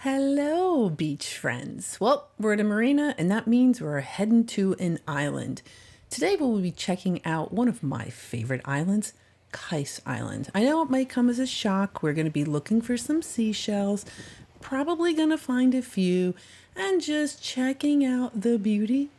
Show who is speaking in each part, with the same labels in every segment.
Speaker 1: Hello, beach friends. Well, we're at a marina, and that means we're heading to an island. Today, we'll be checking out one of my favorite islands, Kais Island. I know it might come as a shock. We're going to be looking for some seashells, probably going to find a few, and just checking out the beauty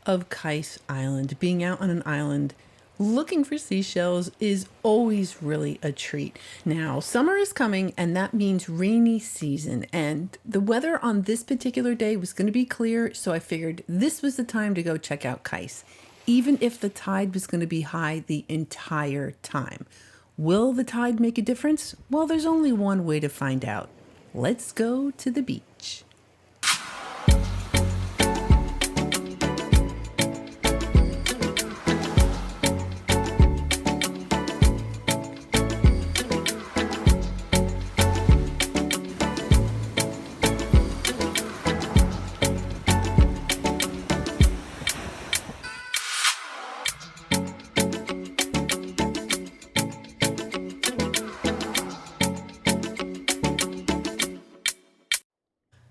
Speaker 1: of Kais Island. Being out on an island looking for seashells is always really a treat. Now, summer is coming, and that means rainy season. And the weather on this particular day was going to be clear, so I figured this was the time to go check out Kais, even if the tide was going to be high the entire time. Will the tide make a difference? Well, there's only one way to find out. Let's go to the beach.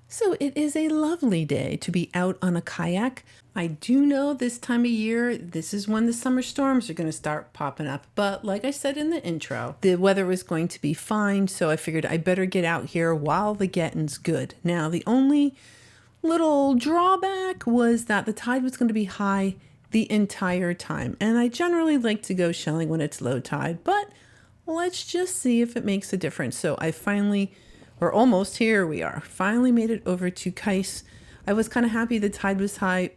Speaker 1: So it is a lovely day to be out on a kayak. I do know this time of year, this is when the summer storms are going to start popping up. But like I said in the intro, the weather was going to be fine. So I figured I better get out here while the getting's good. Now, the only little drawback was that the tide was going to be high the entire time. And I generally like to go shelling when it's low tide, but let's just see if it makes a difference. So I finally... We're almost here. We are finally made it over to Kais. I was kind of happy the tide was high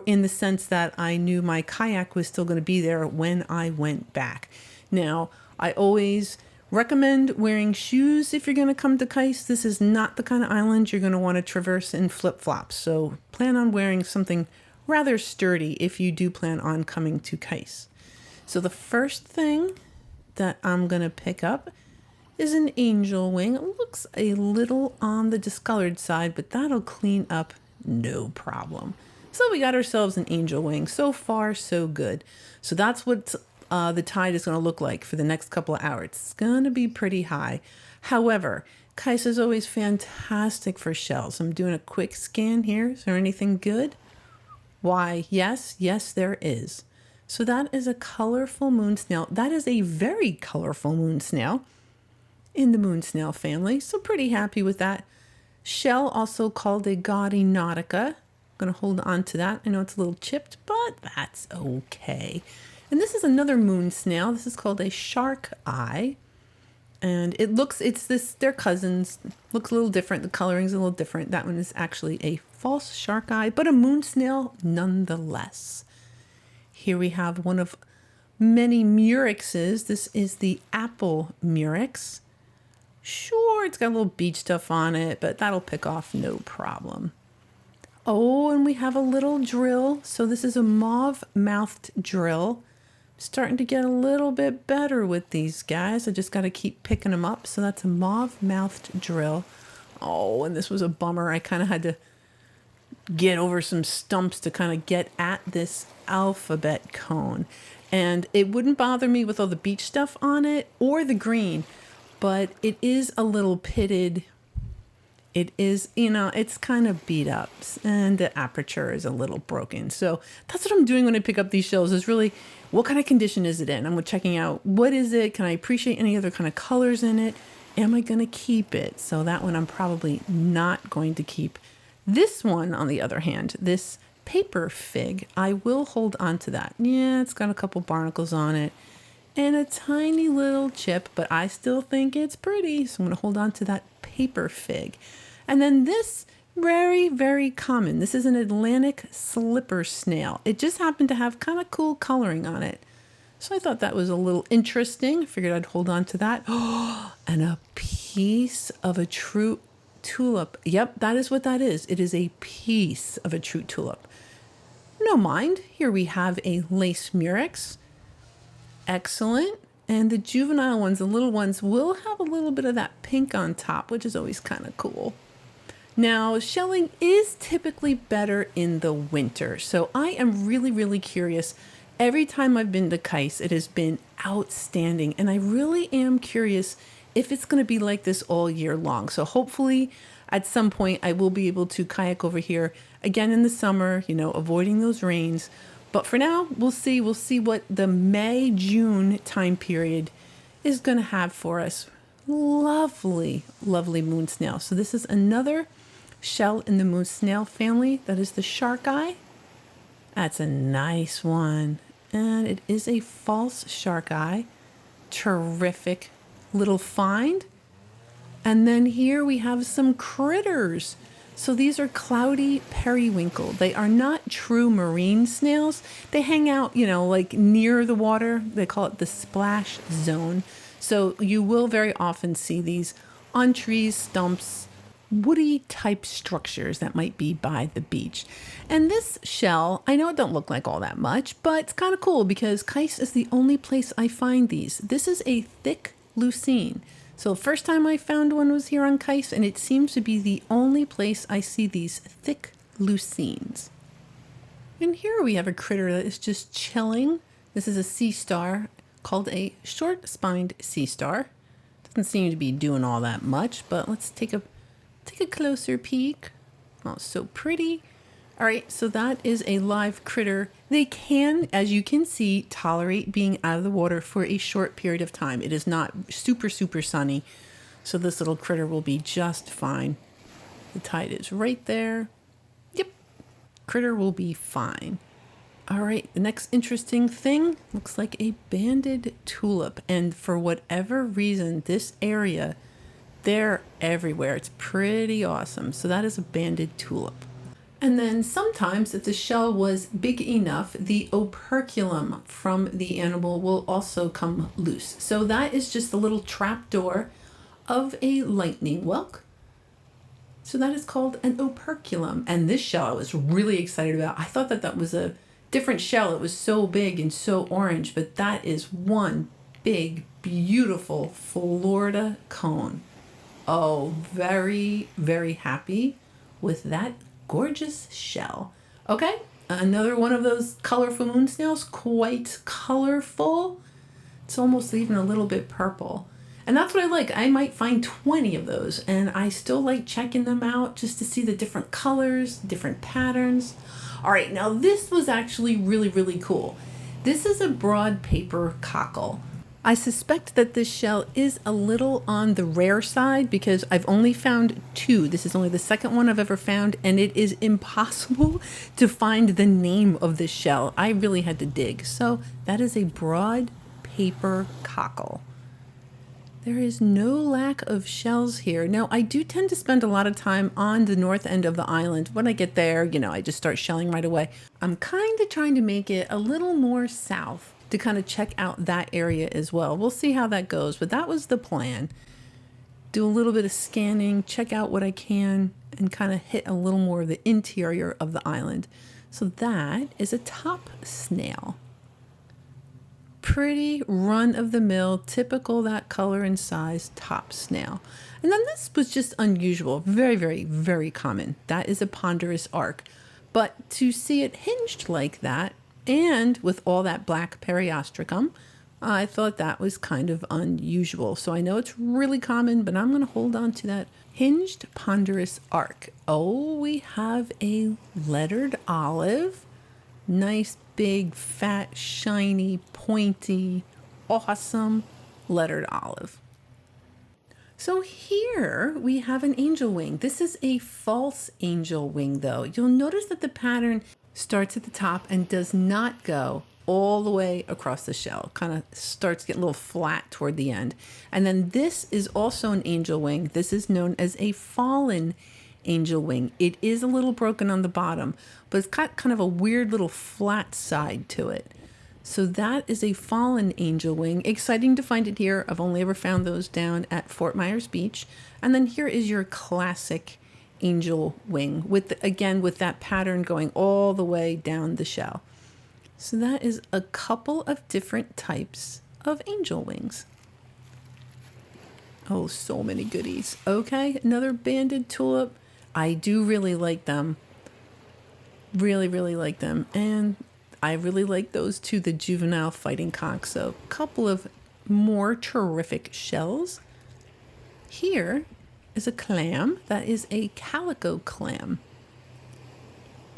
Speaker 1: in the sense that I knew my kayak was still going to be there when I went back. Now, I always recommend wearing shoes if you're going to come to Kais. This is not the kind of island you're going to want to traverse in flip-flops. So plan on wearing something rather sturdy if you do plan on coming to Kais. So the first thing that I'm going to pick up is an angel wing. It looks a little on the discolored side, but that'll clean up no problem. So we got ourselves an angel wing. So far, so good. So that's what the tide is going to look like for the next couple of hours. It's going to be pretty high. However, Kais is always fantastic for shells. I'm doing a quick scan here. Is there anything good? Why, yes, there is. So that is a colorful moon snail. That is a very colorful moon snail in the moon snail family, so pretty happy with that. Shell, also called a gaudy nautica. I'm going to hold on to that. I know it's a little chipped, but that's okay. And this is another moon snail. This is called a shark eye. And they're cousins. Looks a little different. The coloring's a little different. That one is actually a false shark eye, but a moon snail nonetheless. Here we have one of many murexes. This is the apple murex. Sure, it's got a little beach stuff on it, but that'll pick off no problem. Oh, and we have a little drill. So this is a mauve-mouthed drill. Starting to get a little bit better with these guys. I just got to keep picking them up. So that's a mauve-mouthed drill. Oh, and this was a bummer. I kind of had to get over some stumps to kind of get at this alphabet cone. And it wouldn't bother me with all the beach stuff on it or the green, but it is a little pitted. It is, it's kind of beat up, and the aperture is a little broken. So that's what I'm doing when I pick up these shells, is really, what kind of condition is it in? I'm checking out, what is it? Can I appreciate any other kind of colors in it? Am I going to keep it? So that one I'm probably not going to keep. This one, on the other hand, this paper fig, I will hold on to that. Yeah, it's got a couple barnacles on it and a tiny little chip, but I still think it's pretty. So I'm going to hold on to that paper fig. And then this, very, very common. This is an Atlantic slipper snail. It just happened to have kind of cool coloring on it. So I thought that was a little interesting. I figured I'd hold on to that. Oh, and a piece of a true tulip. Yep, that is what that is. It is a piece of a true tulip. No mind. Here we have a lace murex. Excellent. And the juvenile ones, the little ones, will have a little bit of that pink on top, which is always kind of cool. Now, shelling is typically better in the winter. So I am really, really curious. Every time I've been to Kais, it has been outstanding. And I really am curious if it's going to be like this all year long. So hopefully at some point I will be able to kayak over here again in the summer, avoiding those rains. But for now, we'll see. We'll see what the May, June time period is going to have for us. Lovely, lovely moon snail. So this is another shell in the moon snail family. That is the shark eye. That's a nice one. And it is a false shark eye. Terrific little find. And then here we have some critters. So these are cloudy periwinkle. They are not true marine snails. They hang out, like near the water. They call it the splash zone. So you will very often see these on trees, stumps, woody type structures that might be by the beach. And this shell, I know it don't look like all that much, but it's kind of cool because Kais is the only place I find these. This is a thick lucine. So first time I found one was here on Kais, and it seems to be the only place I see these thick lucines. And here we have a critter that is just chilling. This is a sea star called a short-spined sea star. Doesn't seem to be doing all that much, but let's take a closer peek. Oh, so pretty. All right, so that is a live critter. They can, as you can see, tolerate being out of the water for a short period of time. It is not super, super sunny, so this little critter will be just fine. The tide is right there. Yep, critter will be fine. All right, the next interesting thing looks like a banded tulip. And for whatever reason, this area, they're everywhere. It's pretty awesome. So that is a banded tulip. And then sometimes if the shell was big enough, the operculum from the animal will also come loose. So that is just the little trap door of a lightning whelk. So that is called an operculum. And this shell I was really excited about. I thought that was a different shell. It was so big and so orange, but that is one big, beautiful Florida cone. Oh, very, very happy with that gorgeous shell. Okay, another one of those colorful moon snails, quite colorful. It's almost even a little bit purple. And that's what I like. I might find 20 of those, and I still like checking them out just to see the different colors, different patterns. All right, now this was actually really, really cool. This is a broad paper cockle. I suspect that this shell is a little on the rare side because I've only found 2. This is only the second one I've ever found, and it is impossible to find the name of this shell. I really had to dig. So that is a broad paper cockle. There is no lack of shells here. Now, I do tend to spend a lot of time on the north end of the island. When I get there, I just start shelling right away. I'm kind of trying to make it a little more south to kind of check out that area as well. We'll see how that goes, but that was the plan. Do a little bit of scanning, check out what I can, and kind of hit a little more of the interior of the island. So that is a top snail. Pretty run-of-the-mill, typical that color and size top snail. And then this was just unusual, very, very, very common. That is a ponderous arc. But to see it hinged like that, and with all that black periostracum, I thought that was kind of unusual. So I know it's really common, but I'm going to hold on to that hinged ponderous arc. Oh, we have a lettered olive. Nice, big, fat, shiny, pointy, awesome lettered olive. So here we have an angel wing. This is a false angel wing though. You'll notice that the pattern starts at the top and does not go all the way across the shell. Kind of starts getting a little flat toward the end. And then this is also an angel wing. This is known as a fallen angel wing. It is a little broken on the bottom, but it's got kind of a weird little flat side to it. So that is a fallen angel wing. Exciting to find it here. I've only ever found those down at Fort Myers Beach. And then here is your classic angel wing with that pattern going all the way down the shell. So that is a couple of different types of angel wings. Oh, so many goodies. Okay, another banded tulip. I do really like them. Really, really like them. And I really like those two, the juvenile fighting cock. So a couple of more terrific shells. Here is a clam. That is a calico clam.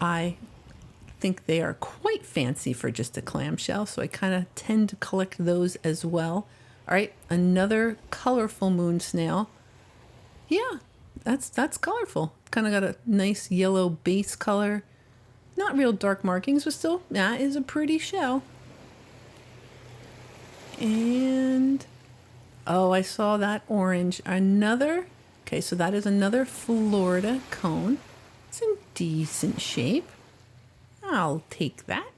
Speaker 1: I think they are quite fancy for just a clamshell, so I kind of tend to collect those as well. All right, another colorful moon snail. Yeah, that's colorful. Kind of got a nice yellow base color. Not real dark markings, but still, that is a pretty shell. And, oh, I saw that orange. Another, okay, so that is another Florida cone. It's in decent shape. I'll take that.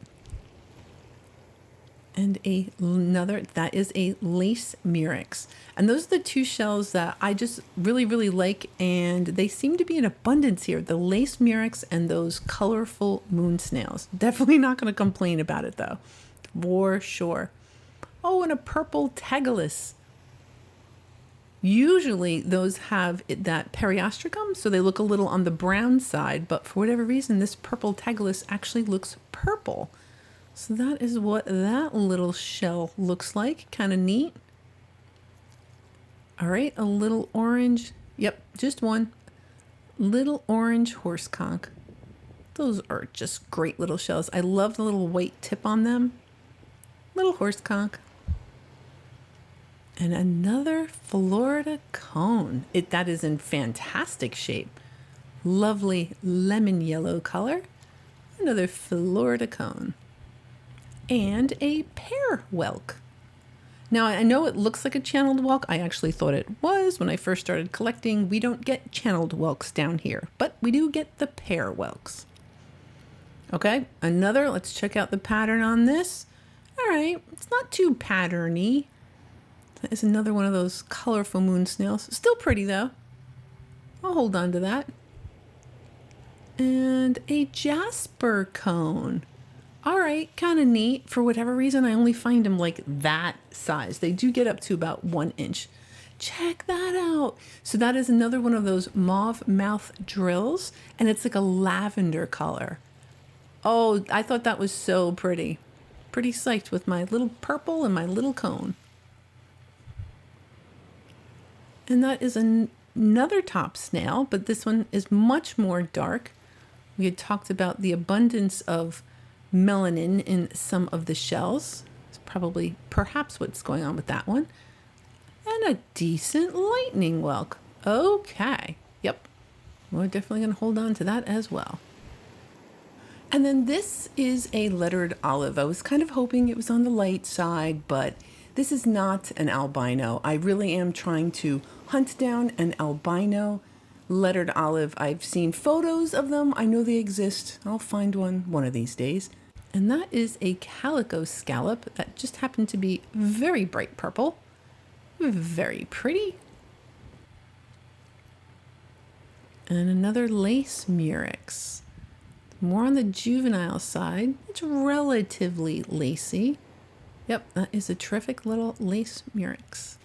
Speaker 1: And another, that is a lace murex. And those are the two shells that I just really, really like. And they seem to be in abundance here. The lace murex and those colorful moon snails. Definitely not going to complain about it though. For sure. Oh, and a purple tegalis. Usually those have that periostracum, so they look a little on the brown side. But for whatever reason, this purple tegalis actually looks purple. So that is what that little shell looks like. Kind of neat. All right, a little orange. Yep, just one. Little orange horse conch. Those are just great little shells. I love the little white tip on them. Little horse conch. And another Florida cone. That is in fantastic shape. Lovely lemon yellow color. Another Florida cone. And a pear whelk. Now, I know it looks like a channeled whelk. I actually thought it was when I first started collecting. We don't get channeled whelks down here, but we do get the pear whelks. Okay, another, let's check out the pattern on this. All right, it's not too patterny. That is another one of those colorful moon snails. Still pretty though. I'll hold on to that. And a jasper cone. All right, kind of neat. For whatever reason, I only find them like that size. They do get up to about 1 inch. Check that out. So that is another one of those mauve mouth drills, and it's like a lavender color. Oh, I thought that was so pretty. Pretty psyched with my little purple and my little cone. And that is another top snail, but this one is much more dark. We had talked about the abundance of melanin in some of the shells. It's probably perhaps what's going on with that one. And a decent lightning whelk. Okay. Yep. We're definitely going to hold on to that as well. And then this is a lettered olive. I was kind of hoping it was on the light side, but this is not an albino. I really am trying to hunt down an albino lettered olive. I've seen photos of them. I know they exist. I'll find one of these days. And that is a calico scallop that just happened to be very bright purple. Very pretty. And another lace murex. More on the juvenile side. It's relatively lacy. Yep, that is a terrific little lace murex.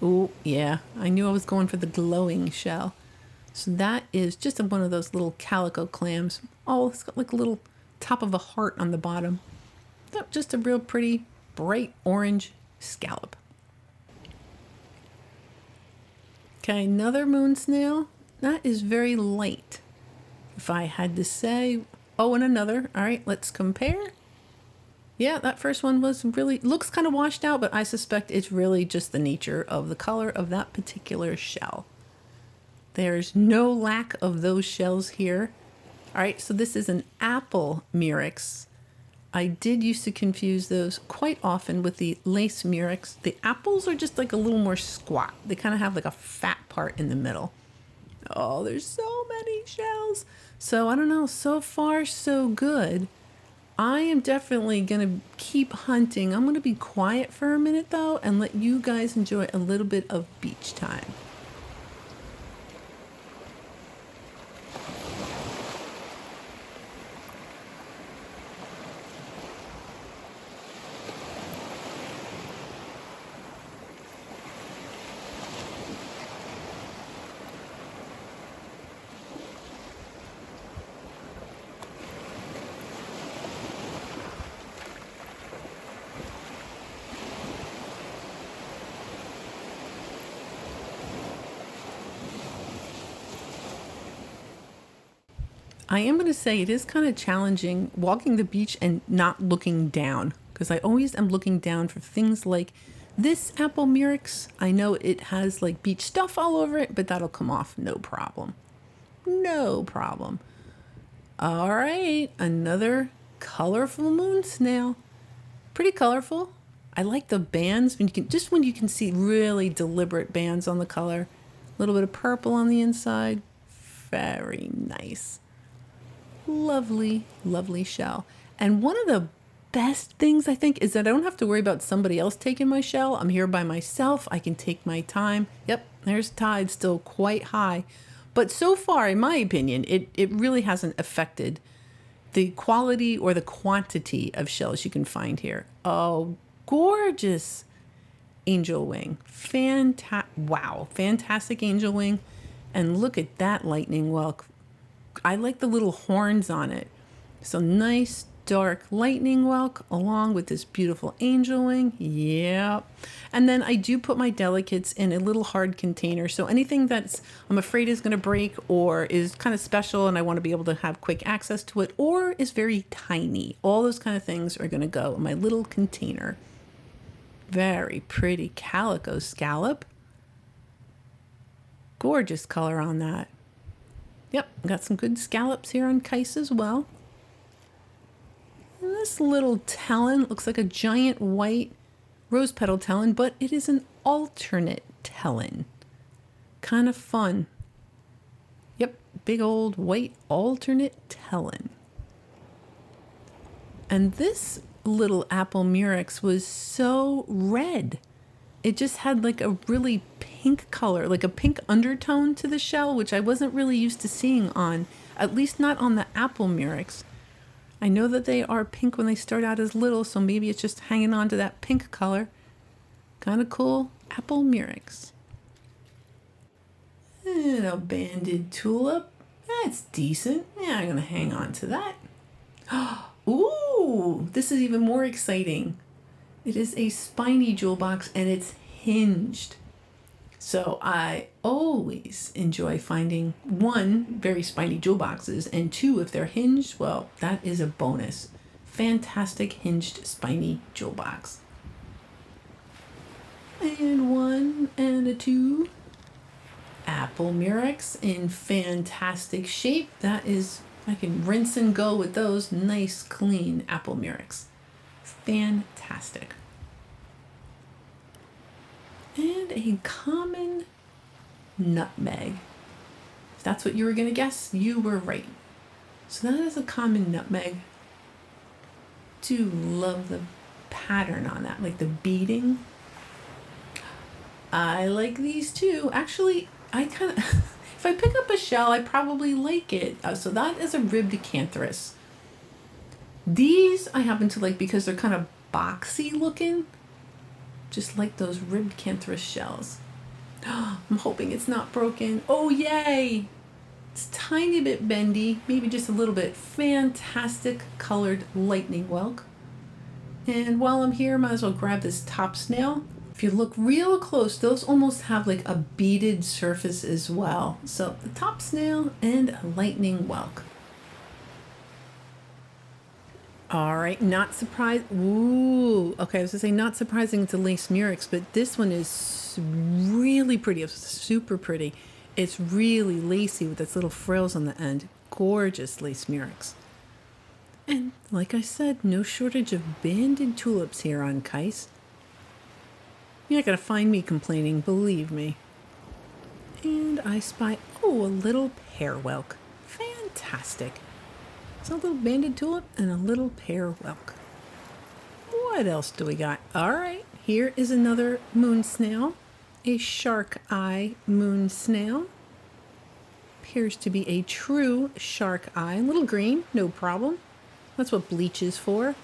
Speaker 1: Oh, yeah, I knew I was going for the glowing shell. So that is just one of those little calico clams. Oh, it's got like a little top of a heart on the bottom. Yep, just a real pretty bright orange scallop. Okay, another moon snail. That is very light. If I had to say, oh, and another. All right, let's compare. Yeah, that first one was really, looks kind of washed out, but I suspect it's really just the nature of the color of that particular shell. There's no lack of those shells here. All right, so this is an apple murex. I did used to confuse those quite often with the lace murex. The apples are just like a little more squat. They kind of have like a fat part in the middle. Oh, there's so many shells. So I don't know, so far so good. I am definitely going to keep hunting. I'm going to be quiet for a minute though and let you guys enjoy a little bit of beach time. I am going to say it is kind of challenging walking the beach and not looking down, because I always am looking down for things like this apple murex. I know it has like beach stuff all over it, but that'll come off no problem. No problem. All right, another colorful moon snail. Pretty colorful. I like the bands when you can see really deliberate bands on the color. A little bit of purple on the inside. Very nice. Lovely, lovely shell. And one of the best things I think is that I don't have to worry about somebody else taking my shell. I'm here by myself. I can take my time. Yep, there's tide still quite high. But so far, in my opinion, it really hasn't affected the quality or the quantity of shells you can find here. Oh, gorgeous angel wing. Wow, fantastic angel wing. And look at that lightning whelk. I like the little horns on it. So nice dark lightning whelk along with this beautiful angel wing. Yep. And then I do put my delicates in a little hard container. So anything that's I'm afraid is going to break or is kind of special and I want to be able to have quick access to it or is very tiny. All those kind of things are going to go in my little container. Very pretty calico scallop. Gorgeous color on that. Yep, got some good scallops here on Kais as well. And this little talon looks like a giant white rose petal talon, but it is an alternate talon. Kind of fun. Yep, big old white alternate talon. And this little apple murex was so red. It just had like a really pink color, like a pink undertone to the shell, which I wasn't really used to seeing on, at least not on the apple murex. I know that they are pink when they start out as little, so maybe it's just hanging on to that pink color. Kind of cool apple murex. And a banded tulip. That's decent. Yeah, I'm going to hang on to that. Ooh, this is even more exciting. It is a spiny jewel box and it's hinged. So I always enjoy finding one, very spiny jewel boxes, and two, if they're hinged, well, that is a bonus. Fantastic hinged spiny jewel box. And one and a two. Apple murex in fantastic shape. That is, I can rinse and go with those. Nice, clean apple murex. Fantastic. And a common nutmeg. If that's what you were going to guess, you were right. So that is a common nutmeg. Do love the pattern on that, like the beading. I like these too. Actually, I kind of, if I pick up a shell, I probably like it. So that is a ribbed acanthurus. These I happen to like because they're kind of boxy looking. Just like those ribbed acanthurus shells. I'm hoping it's not broken. Oh, yay! It's a tiny bit bendy, maybe just a little bit. Fantastic colored lightning whelk. And while I'm here, might as well grab this top snail. If you look real close, those almost have like a beaded surface as well. So the top snail and a lightning whelk. All right, not surprised. Ooh, okay, I was gonna say not surprising it's a lace murex, but this one is really pretty. It's super pretty. It's really lacy with its little frills on the end. Gorgeous lace murex. And like I said, no shortage of banded tulips here on Kais. You're not gonna find me complaining, believe me. And I spy, a little pear whelk. Fantastic. So a little banded tulip and a little pear whelk. What else do we got? All right, here is another moon snail, a shark eye moon snail. Appears to be a true shark eye. A little green, no problem. That's what bleach is for.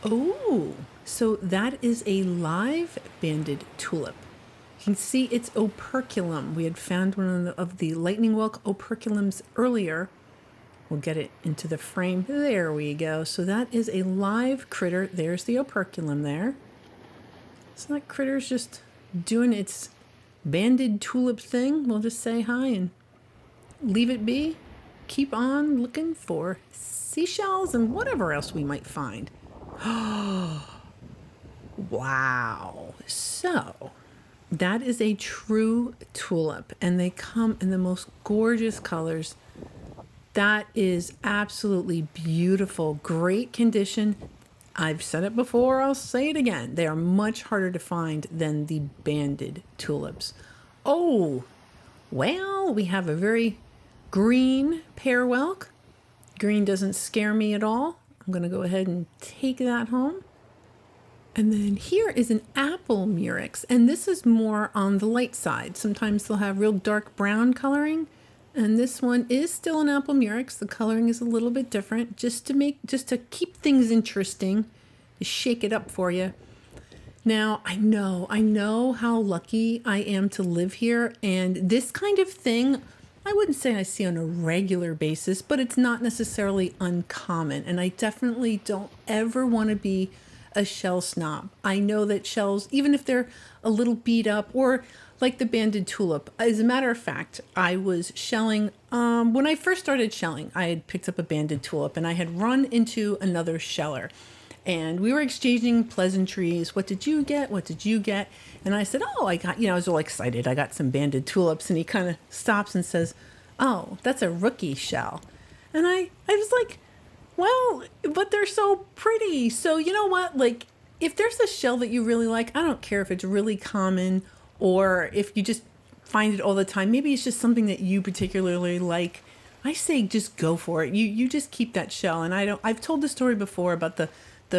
Speaker 1: Oh, so that is a live banded tulip. You can see its operculum. We had found one of the lightning whelk operculums earlier. We'll get it into the frame. There we go. So that is a live critter. There's the operculum there. So that critter's just doing its banded tulip thing. We'll just say hi and leave it be. keep on looking for seashells and whatever else we might find. Wow. So that is a true tulip, and they come in the most gorgeous colors. That is absolutely beautiful. Great condition. I've said it before, I'll say it again. They are much harder to find than the banded tulips. Oh, well, we have a very green pear whelk. Green doesn't scare me at all. I'm going to go ahead and take that home. And then here is an apple murex, and this is more on the light side. Sometimes they'll have real dark brown coloring, and this one is still an apple murex. The coloring is a little bit different, just to keep things interesting, to shake it up for you. Now, I know how lucky I am to live here, and this kind of thing, I wouldn't say I see on a regular basis, but it's not necessarily uncommon, and I definitely don't ever want to be a shell snob. I know that shells, even if they're a little beat up, or like the banded tulip. As a matter of fact, I was shelling, when I first started shelling, I had picked up a banded tulip and I had run into another sheller. And we were exchanging pleasantries. What did you get? What did you get? And I said, oh, I got, I was all excited. I got some banded tulips. And he kind of stops and says, oh, that's a rookie shell. And I was like, well, but they're so pretty. So you know what? Like, if there's a shell that you really like, I don't care if it's really common or if you just find it all the time. Maybe it's just something that you particularly like. I say just go for it. You just keep that shell. And I've told the story before about the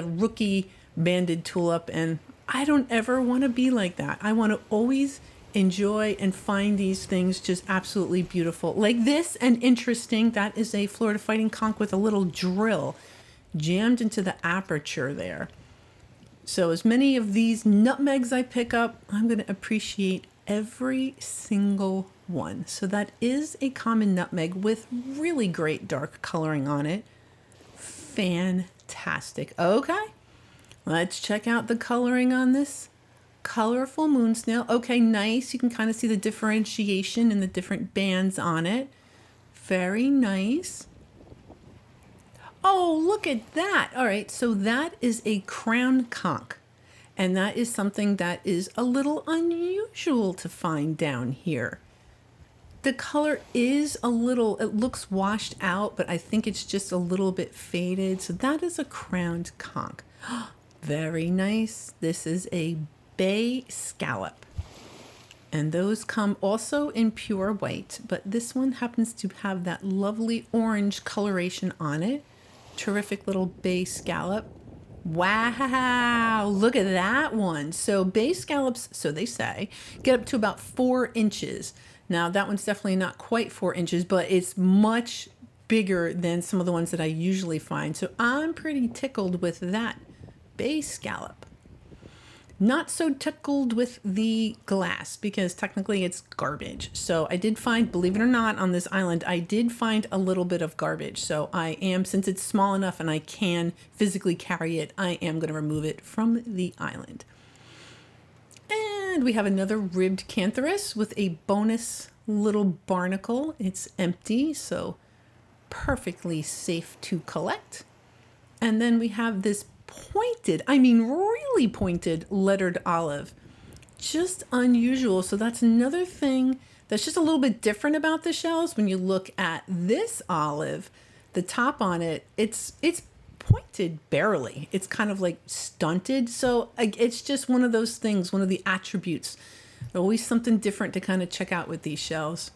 Speaker 1: rookie banded tulip, and I don't ever want to be like that. I want to always enjoy and find these things just absolutely beautiful. Like this, and interesting, that is a Florida fighting conch with a little drill jammed into the aperture there. So as many of these nutmegs I pick up, I'm going to appreciate every single one. So that is a common nutmeg with really great dark coloring on it. Fantastic. Okay, let's check out the coloring on this colorful moon snail. Okay, nice. You can kind of see the differentiation in the different bands on it. Very nice. Oh, look at that. All right, so that is a crown conch, and that is something that is a little unusual to find down here. The color is a little, it looks washed out, but I think it's just a little bit faded. So that is a crowned conch. Very nice. This is a bay scallop. And those come also in pure white, but this one happens to have that lovely orange coloration on it. Terrific little bay scallop. Wow, look at that one. So bay scallops, so they say, get up to about 4 inches. Now that one's definitely not quite 4 inches, but it's much bigger than some of the ones that I usually find. So I'm pretty tickled with that bay scallop. Not so tickled with the glass because technically it's garbage. So I did find, believe it or not, on this island, I did find a little bit of garbage. So I am, since it's small enough and I can physically carry it, I am going to remove it from the island. And we have another ribbed cantharus with a bonus little barnacle. It's empty, so perfectly safe to collect. And then we have this pointed, I mean really pointed lettered olive. Just unusual. So that's another thing that's just a little bit different about the shells. When you look at this olive, the top on it, it's pointed barely. It's kind of like stunted. So it's just one of those things, one of the attributes. Always something different to kind of check out with these shells.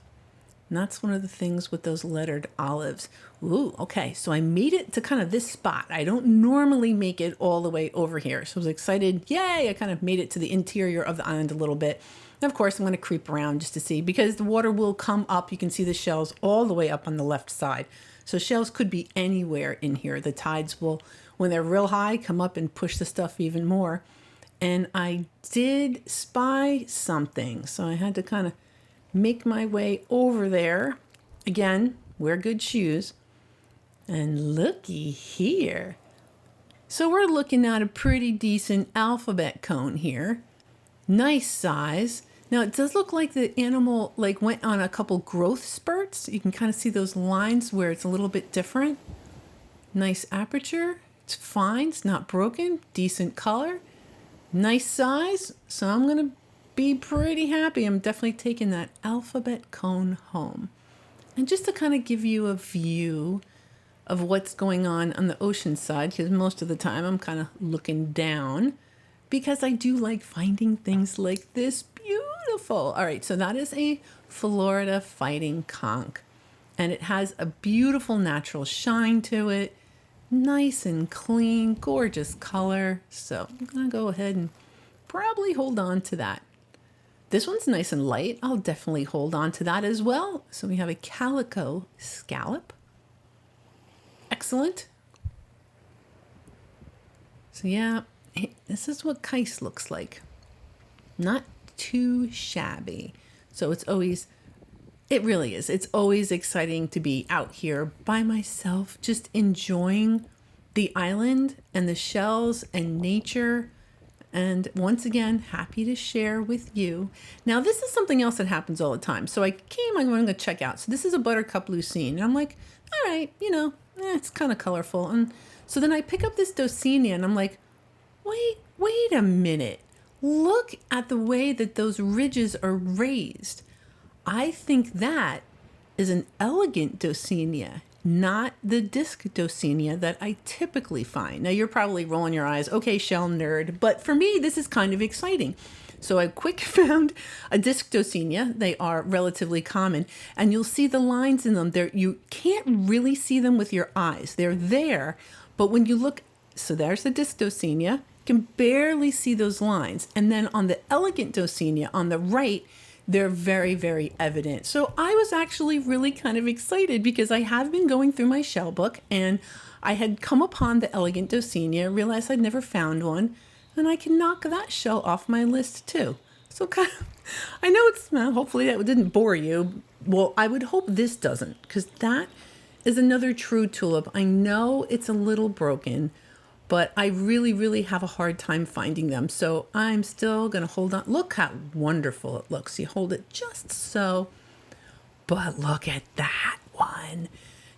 Speaker 1: And that's one of the things with those lettered olives. Ooh, okay, so I made it to kind of this spot. I don't normally make it all the way over here. So I was excited. Yay, I kind of made it to the interior of the island a little bit. And of course, I'm going to creep around just to see, because the water will come up. You can see the shells all the way up on the left side. So shells could be anywhere in here. The tides will, when they're real high, come up and push the stuff even more. And I did spy something. So I had to kind of make my way over there. Again, wear good shoes. And looky here. So we're looking at a pretty decent alphabet cone here. Nice size. Now it does look like the animal like went on a couple growth spurts. You can kind of see those lines where it's a little bit different. Nice aperture. It's fine. It's not broken. Decent color. Nice size. So I'm going to be pretty happy. I'm definitely taking that alphabet cone home. And just to kind of give you a view of what's going on the ocean side, because most of the time I'm kind of looking down, because I do like finding things like this beautiful. All right, so that is a Florida fighting conch, and it has a beautiful natural shine to it. Nice and clean, gorgeous color. So I'm gonna go ahead and probably hold on to that. This one's nice and light. I'll definitely hold on to that as well. So we have a calico scallop. Excellent. So yeah, this is what Kais looks like. Not too shabby. So it really is. It's always exciting to be out here by myself, just enjoying the island and the shells and nature. And once again, happy to share with you. Now, this is something else that happens all the time. So I'm going to check out. So this is a buttercup lucine. And I'm like, all right, it's kind of colorful. And so then I pick up this Dulcinea and I'm like, wait a minute. Look at the way that those ridges are raised. I think that is an elegant Dulcinea, not the disc Dulcinea that I typically find. Now you're probably rolling your eyes, okay, shell nerd, but for me, this is kind of exciting. So I quick found a disc Dulcinea. They are relatively common, and you'll see the lines in them. You can't really see them with your eyes. They're there, but when you look, so there's the disc Dulcinea, you can barely see those lines. And then on the elegant Dulcinea on the right, they're very, very evident. So I was actually really kind of excited because I have been going through my shell book and I had come upon the elegant Dulcinea, realized I'd never found one, and I can knock that shell off my list too. So kind of, I know hopefully that didn't bore you. Well, I would hope this doesn't, because that is another true tulip. I know it's a little broken, but I really, really have a hard time finding them. So I'm still going to hold on. Look how wonderful it looks. You hold it just so, but look at that one.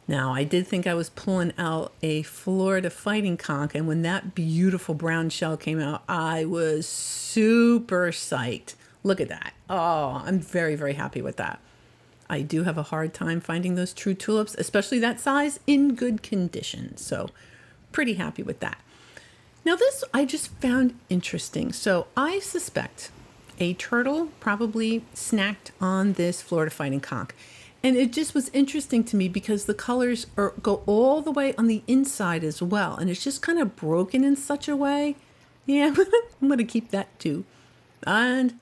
Speaker 1: Now, I did think I was pulling out a Florida fighting conch, and when that beautiful brown shell came out, I was super psyched. Look at that. Oh, I'm very, very happy with that. I do have a hard time finding those true tulips, especially that size, in good condition. So pretty happy with that. Now this I just found interesting. So I suspect a turtle probably snacked on this Florida fighting conch. And it just was interesting to me because the colors go all the way on the inside as well. And it's just kind of broken in such a way. Yeah, I'm going to keep that too. And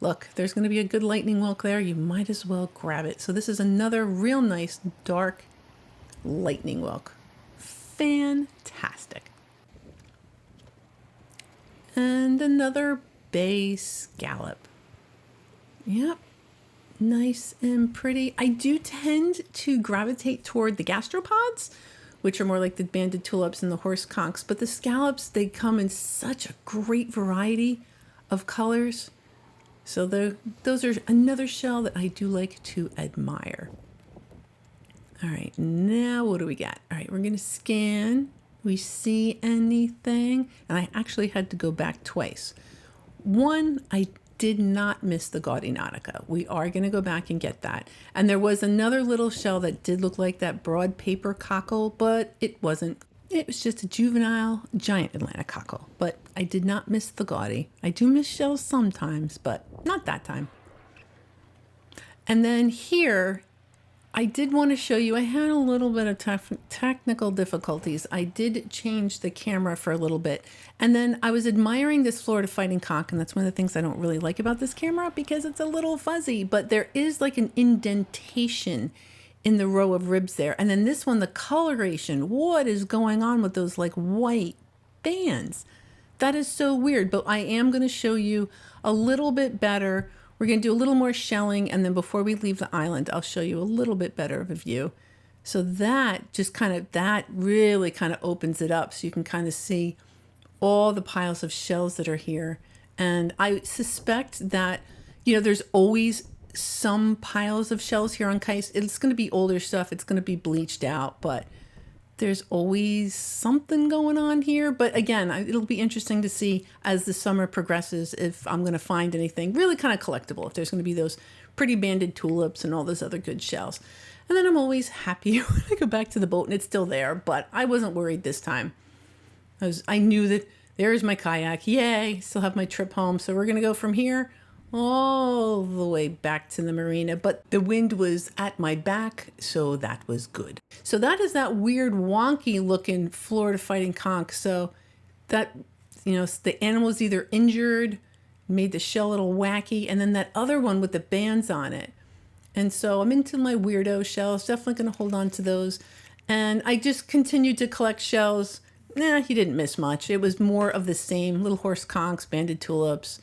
Speaker 1: look, there's going to be a good lightning whelk there. You might as well grab it. So this is another real nice dark lightning whelk. Fantastic. And another bay scallop. Yep. Nice and pretty. I do tend to gravitate toward the gastropods, which are more like the banded tulips and the horse conchs. But the scallops, they come in such a great variety of colors. So those are another shell that I do like to admire. All right, now what do we got? All right, we're going to scan. We see anything? And I actually had to go back twice. One, I did not miss the Gaudy Nautica. We are going to go back and get that. And there was another little shell that did look like that broad paper cockle, but it wasn't. It was just a juvenile giant Atlantic cockle. But I did not miss the Gaudy. I do miss shells sometimes, but not that time. And then here, I did want to show you, I had a little bit of technical difficulties. I did change the camera for a little bit. And then I was admiring this Florida fighting conch, and that's one of the things I don't really like about this camera because it's a little fuzzy, but there is like an indentation in the row of ribs there. And then this one, the coloration, what is going on with those like white bands? That is so weird, but I am going to show you a little bit better. We're going to do a little more shelling, and then before we leave the island, I'll show you a little bit better of a view. So that really kind of opens it up so you can kind of see all the piles of shells that are here. And I suspect that There's always some piles of shells here on Kais. It's going to be older stuff. It's going to be bleached out, but there's always something going on here. But again, it'll be interesting to see as the summer progresses if I'm going to find anything really kind of collectible, if there's going to be those pretty banded tulips and all those other good shells. And then I'm always happy when I go back to the boat and it's still there, but I wasn't worried this time. I knew that there's my kayak. Yay, still have my trip home. So we're going to go from here all the way back to the marina, but the wind was at my back, so that was good. So that is that weird wonky looking Florida fighting conch. So that, the animal's either injured, made the shell a little wacky, and then that other one with the bands on it. And so I'm into my weirdo shells, definitely going to hold on to those. And I just continued to collect shells. Nah, you didn't miss much. It was more of the same, little horse conchs, banded tulips,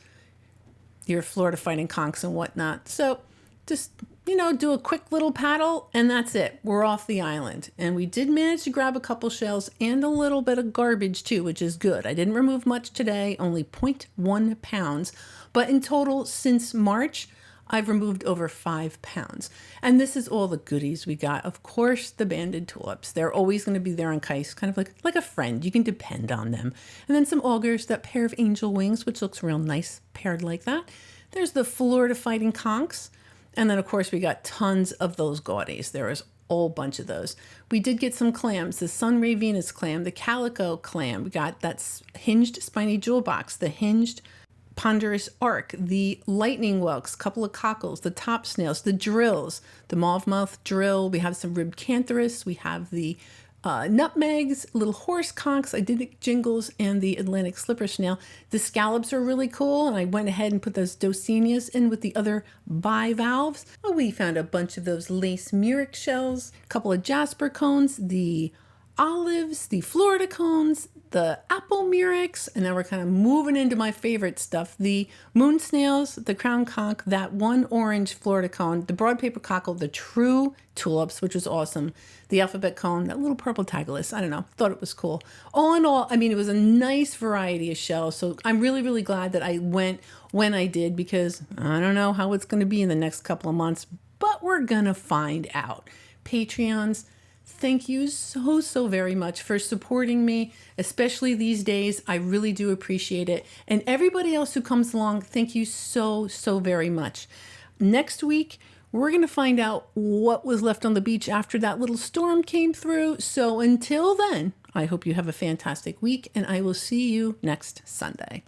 Speaker 1: your Florida fighting conchs and whatnot. So just, do a quick little paddle and that's it. We're off the island. And we did manage to grab a couple shells and a little bit of garbage too, which is good. I didn't remove much today, only 0.1 pounds. But in total, since March, I've removed over 5 pounds. And this is all the goodies we got. Of course, the banded tulips. They're always going to be there on Kais, kind of like a friend. You can depend on them. And then some augers, that pair of angel wings, which looks real nice paired like that. There's the Florida fighting conchs. And then, of course, we got tons of those gaudies. There is a whole bunch of those. We did get some clams, the Sunray Venus clam, the calico clam. We got that hinged spiny jewel box, the hinged ponderous arc, the lightning whelks, couple of cockles, the top snails, the drills, the mauve mouth drill. We have some ribbed cantharus. We have the nutmegs, little horse conchs, I did the jingles, and the Atlantic slipper snail. The scallops are really cool, and I went ahead and put those Dosinias in with the other bivalves. Oh, we found a bunch of those lace murex shells, a couple of jasper cones, the olives, the Florida cones, the apple murex, and now we're kind of moving into my favorite stuff, the moon snails, the crown conch, that one orange Florida cone, the broad paper cockle, the true tulips, which was awesome, the alphabet cone, that little purple Tigalus, I don't know, thought it was cool. All in all, it was a nice variety of shells, so I'm really, really glad that I went when I did, because I don't know how it's going to be in the next couple of months, but we're going to find out. Patreons, thank you so, so very much for supporting me, especially these days. I really do appreciate it. And everybody else who comes along, thank you so, so very much. Next week, we're going to find out what was left on the beach after that little storm came through. So until then, I hope you have a fantastic week, and I will see you next Sunday.